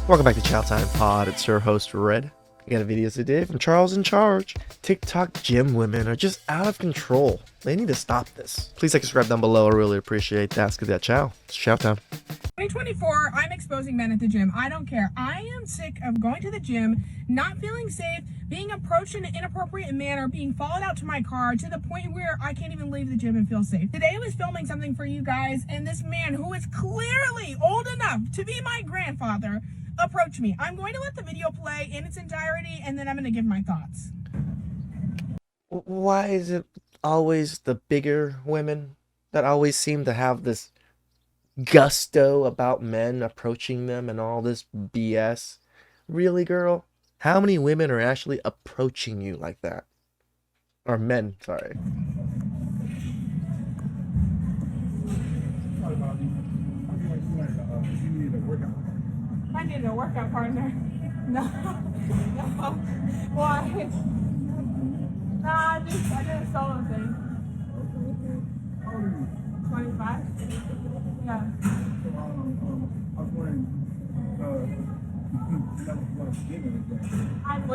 Welcome back to Chow Time Pod. It's your host, Red. I got a video today from Charles in Charge. TikTok gym women are just out of control. They need to stop this. Please like and subscribe down below. I really appreciate that. Let's get that chow. It's chow time. 2024, I'm exposing men at the gym. I don't care. I am sick of going to the gym, not feeling safe, being approached in an inappropriate manner, being followed out to my car to the point where I can't even leave the gym and feel safe. Today I was filming something for you guys, and this man who is clearly old enough to be my grandfather approached me. I'm going to let the video play in its entirety, and then I'm going to give my thoughts. Why is it always the bigger women that always seem to have this gusto about men approaching them and all this BS? Really, girl? How many women are actually approaching you like that? Or men, sorry. I need a workout partner. No. No. Why? Nah, I did a solo thing. 25? Yeah.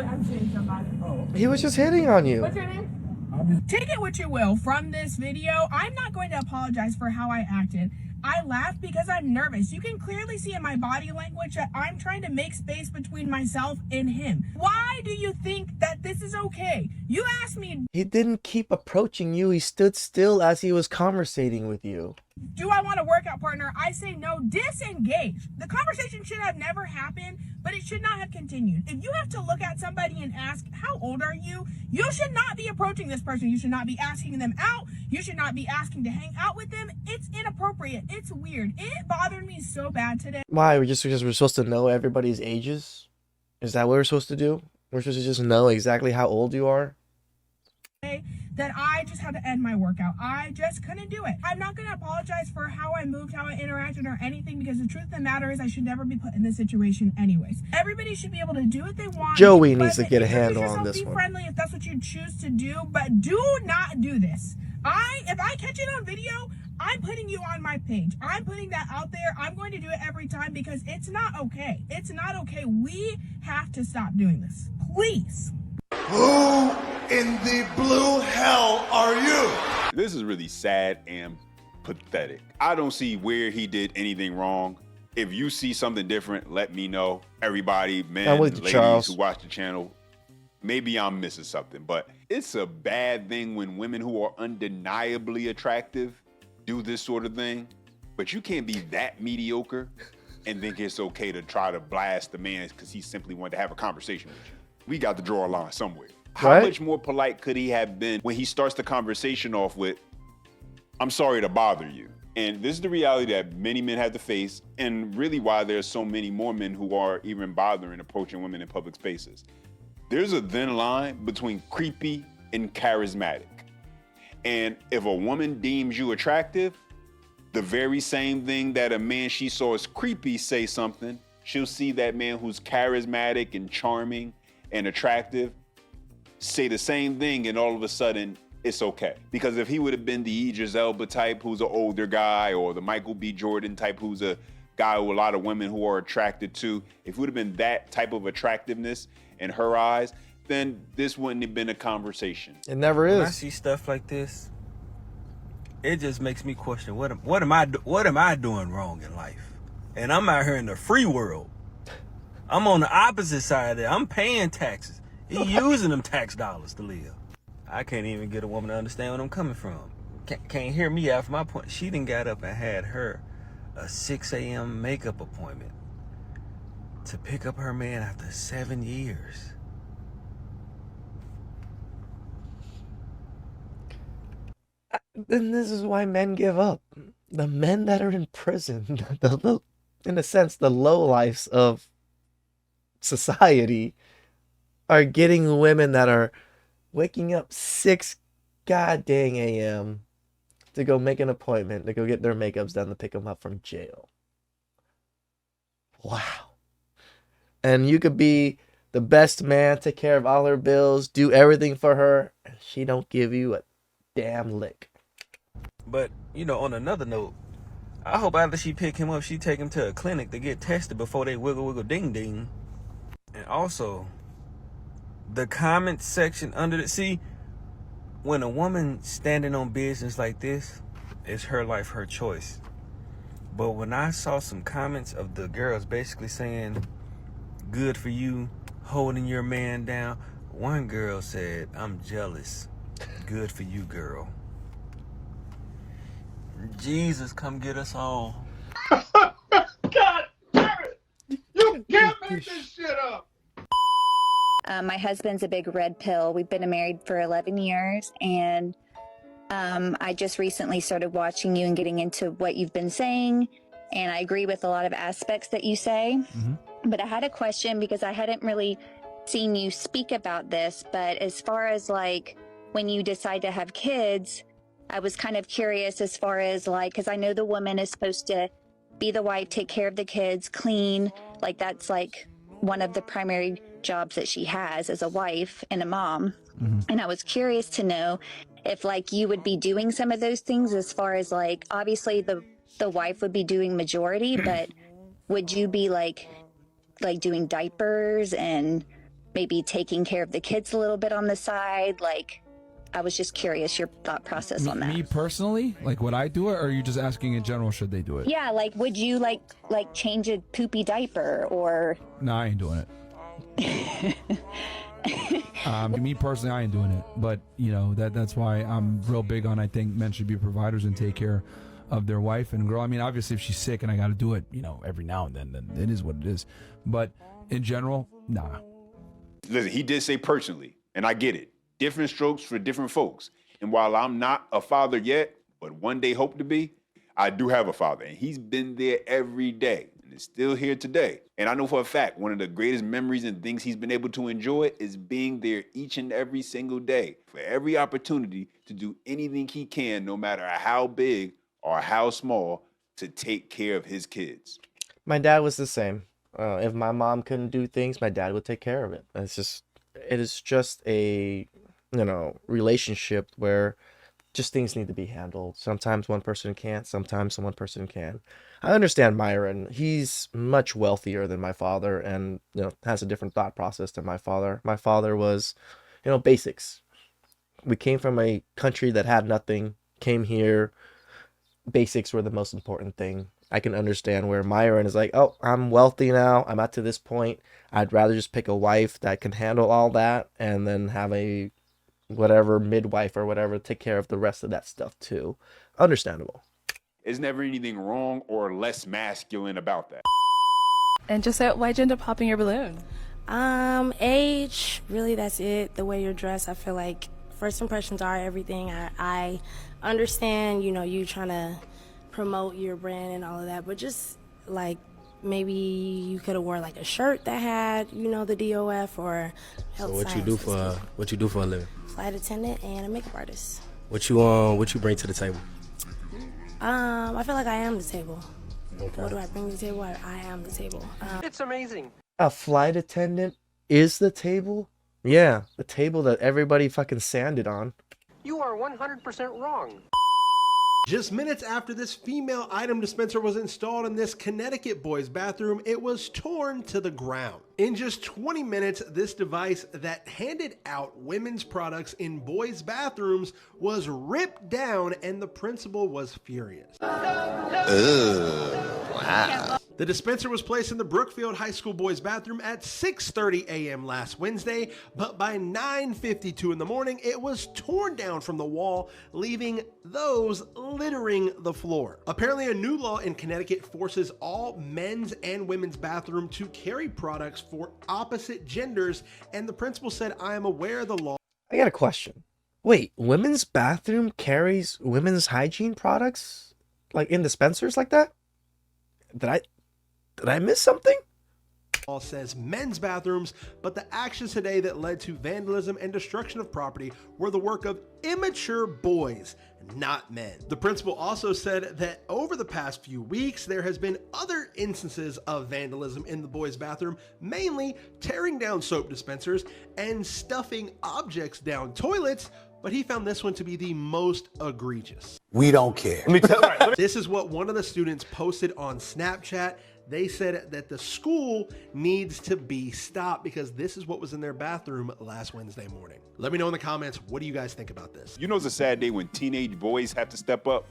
I'm seeing somebody. He was just hitting on you. What's your name? Take it what you will from this video. I'm not going to apologize for how I acted. I laughed because I'm nervous. You can clearly see in my body language that I'm trying to make space between myself and him. Why do you think that this is okay? You asked me, He didn't keep approaching you. He stood still as he was conversating with you. do I want a workout partner? I say no, disengage. The conversation should have never happened, but it should not have continued. If you have to look at somebody and ask, how old are you? You should not be approaching this person. You should not be asking them out. You should not be asking to hang out with them. It's inappropriate. It's weird. It bothered me so bad today. Why? We're supposed to know everybody's ages? Is that what we're supposed to do? We're supposed to just know exactly how old you are? That I just had to end my workout. I just couldn't do it. I'm not going to apologize for how I moved, how I interacted, or anything, because the truth of the matter is I should never be put in this situation anyways. Everybody should be able to do what they want. Joey needs to get a handle on this be one. Be friendly if that's what you choose to do, but do not do this. If I catch it on video, I'm putting you on my page. I'm putting that out there. I'm going to do it every time because it's not okay. It's not okay. We have to stop doing this. Please. Who in the blue hell are you? This is really sad and pathetic. I don't see where he did anything wrong. If you see something different, let me know. Everybody, men, ladies Charles. who watch the channel, maybe I'm missing something, but it's a bad thing when women who are undeniably attractive do this sort of thing, but you can't be that mediocre and think it's okay to try to blast the man because he simply wanted to have a conversation with you. We got to draw a line somewhere. How much more polite could he have been when he starts the conversation off with, I'm sorry to bother you. And this is the reality that many men have to face, and really why there's so many more men who are even bothering approaching women in public spaces. There's a thin line between creepy and charismatic. And if a woman deems you attractive, the very same thing that a man she saw as creepy say something, she'll see that man who's charismatic and charming and attractive say the same thing, and all of a sudden it's okay. Because if he would have been the Idris Elba type who's an older guy, or the Michael B. Jordan type who's a guy who a lot of women who are attracted to, if it would have been that type of attractiveness in her eyes, then this wouldn't have been a conversation. It never When I is. see stuff like this, it just makes me question what am I doing wrong in life? And I'm out here in the free world. I'm on the opposite side of that. I'm paying taxes. He using them tax dollars to live. I can't even get a woman to understand where I'm coming from. Can't hear me after my point. She done got up and had her a 6 a.m. makeup appointment to pick up her man after 7 years. Then this is why men give up. The men that are in prison, in a sense, the lowlifes of society, are getting women that are waking up 6 goddamn a.m. to go make an appointment, to go get their makeups done, to pick them up from jail. Wow. And you could be the best man, take care of all her bills, do everything for her, and she don't give you a damn lick. But, you know, on another note, I hope after she pick him up, she take him to a clinic to get tested before they wiggle ding ding. And also, the comment section under the, see, when a woman standing on business like this, it's her life, her choice. But when I saw some comments of the girls basically saying, good for you, holding your man down, one girl said, I'm jealous. Good for you, girl. Jesus, come get us all. God damn it! You can't make this shit up! My husband's a big red pill. We've been married for 11 years, and I just recently started watching you and getting into what you've been saying, and I agree with a lot of aspects that you say. But I had a question because I hadn't really seen you speak about this, but as far as like when you decide to have kids, I was kind of curious as far as like, because I know the woman is supposed to be the wife, take care of the kids, clean, like that's like one of the primary jobs that she has as a wife and a mom. And I was curious to know if like you would be doing some of those things as far as like, obviously the wife would be doing majority, but would you be like doing diapers and maybe taking care of the kids a little bit on the side? Like, I was just curious your thought process on that. Me personally, like would I do it, or are you just asking in general should they do it? Yeah, like would you like change a poopy diaper or? No, I ain't doing it. Me personally, I ain't doing it. But you know that's why I'm real big on, I think men should be providers and take care of their wife and girl. I mean, obviously if she's sick and I got to do it, you know, every now and then it is what it is. But in general, nah. Listen, he did say personally, and I get it. Different strokes for different folks. And while I'm not a father yet, but one day hope to be, I do have a father, and he's been there every day and is still here today. And I know for a fact, one of the greatest memories and things he's been able to enjoy is being there each and every single day for every opportunity to do anything he can, no matter how big or how small, to take care of his kids. My dad was the same. If my mom couldn't do things, my dad would take care of it. It is just a, relationship where just things need to be handled. Sometimes one person can't, sometimes one person can. I understand Myron. He's much wealthier than my father and, has a different thought process than my father. My father was, basics. We came from a country that had nothing, came here. Basics were the most important thing. I can understand where Myron is like, oh, I'm wealthy now. I'm at to this point. I'd rather just pick a wife that can handle all that and then have a whatever midwife or whatever take care of the rest of that stuff too. Understandable. There's never anything wrong or less masculine about that. And just why'd you end up popping your balloon? Age, really that's it. The way you're dressed, I feel like first impressions are everything. I understand, you trying to promote your brand and all of that, but just like maybe you could have wore like a shirt that had, the DOF or health. So what you do for a living? Flight attendant and a makeup artist. What you bring to the table? I feel like I am the table. Okay. What do I bring to the table? I am the table. It's amazing. A flight attendant is the table? Yeah, the table that everybody fucking sanded on. You are 100% wrong. Just minutes after this female item dispenser was installed in this Connecticut boys' bathroom, it was torn to the ground. In just 20 minutes, this device that handed out women's products in boys' bathrooms was ripped down, and the principal was furious. Wow. The dispenser was placed in the Brookfield High School boys' bathroom at 6:30 a.m. last Wednesday, but by 9:52 in the morning, it was torn down from the wall, leaving those littering the floor. Apparently, a new law in Connecticut forces all men's and women's bathroom to carry products for opposite genders, and the principal said, I am aware of the law. I got a question. Wait, women's bathroom carries women's hygiene products? Like in dispensers like that? Did I miss something? Law says men's bathrooms, but the actions today that led to vandalism and destruction of property were the work of immature boys, not men. The principal also said that over the past few weeks, there has been other instances of vandalism in the boys' bathroom, mainly tearing down soap dispensers and stuffing objects down toilets, but he found this one to be the most egregious. We don't care. This is what one of the students posted on Snapchat. They said that the school needs to be stopped because this is what was in their bathroom last Wednesday morning. Let me know in the comments, what do you guys think about this? You know, it's a sad day when teenage boys have to step up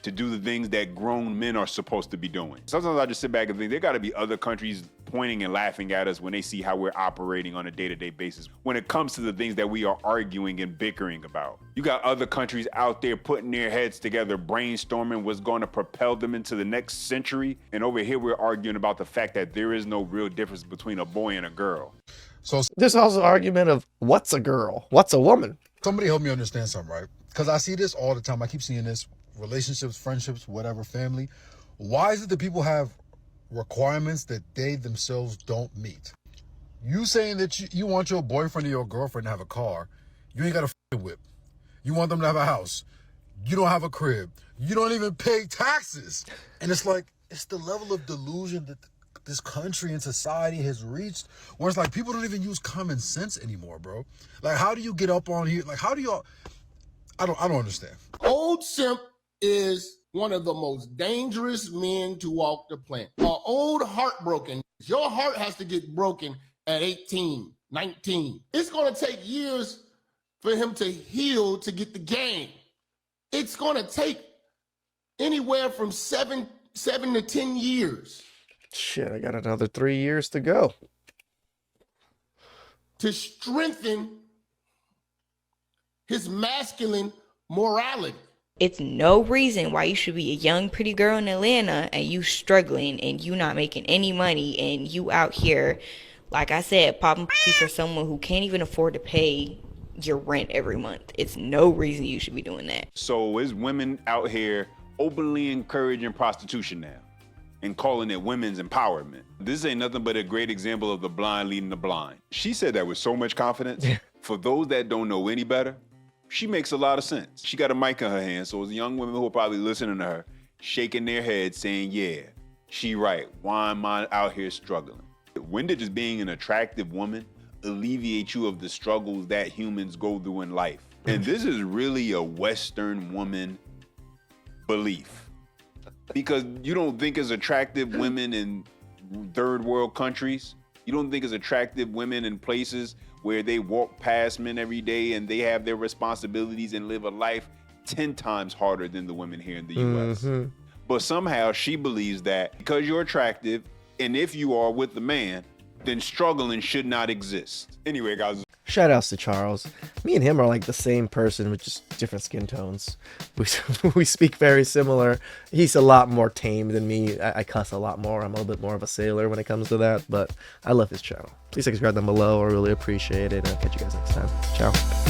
to do the things that grown men are supposed to be doing. Sometimes I just sit back and think there got to be other countries pointing and laughing at us when they see how we're operating on a day-to-day basis when it comes to the things that we are arguing and bickering about. You got other countries out there putting their heads together, brainstorming what's going to propel them into the next century. And over here, we're arguing about the fact that there is no real difference between a boy and a girl. So there's also argument of what's a girl? What's a woman? Somebody help me understand something, right? Because I see this all the time. I keep seeing this. Relationships, friendships, whatever, family. Why is it that people have requirements that they themselves don't meet? You saying that you want your boyfriend or your girlfriend to have a car, you ain't got a f***ing whip. You want them to have a house. You don't have a crib. You don't even pay taxes. And it's like, it's the level of delusion that this country and society has reached where it's like people don't even use common sense anymore, bro. Like, how do you get up on here? Like, how do y'all... I don't understand. Old simp is one of the most dangerous men to walk the planet. Old heartbroken. Your heart has to get broken at 18, 19. It's going to take years for him to heal to get the game. It's going to take anywhere from seven to 10 years. Shit, I got another 3 years to go. To strengthen his masculine morality. It's no reason why you should be a young, pretty girl in Atlanta and you struggling and you not making any money and you out here, like I said, popping for someone who can't even afford to pay your rent every month. It's no reason you should be doing that. So is women out here openly encouraging prostitution now and calling it women's empowerment. This ain't nothing but a great example of the blind leading the blind. She said that with so much confidence. For those that don't know any better, she makes a lot of sense. She got a mic in her hand, so it's young women who are probably listening to her, shaking their heads saying, yeah, she right. Why am I out here struggling? When did just being an attractive woman alleviate you of the struggles that humans go through in life? And this is really a Western woman belief. Because you don't think as attractive women in third world countries, you don't think as attractive women in places where they walk past men every day and they have their responsibilities and live a life 10 times harder than the women here in the US. But somehow she believes that because you're attractive and if you are with the man, then struggling should not exist. Anyway, guys. Shout outs to Charles. Me and him are like the same person with just different skin tones. We speak very similar. He's a lot more tame than me. I cuss a lot more. I'm a little bit more of a sailor when it comes to that, but I love his channel. Please subscribe down below. I really appreciate it. I'll catch you guys next time. Ciao.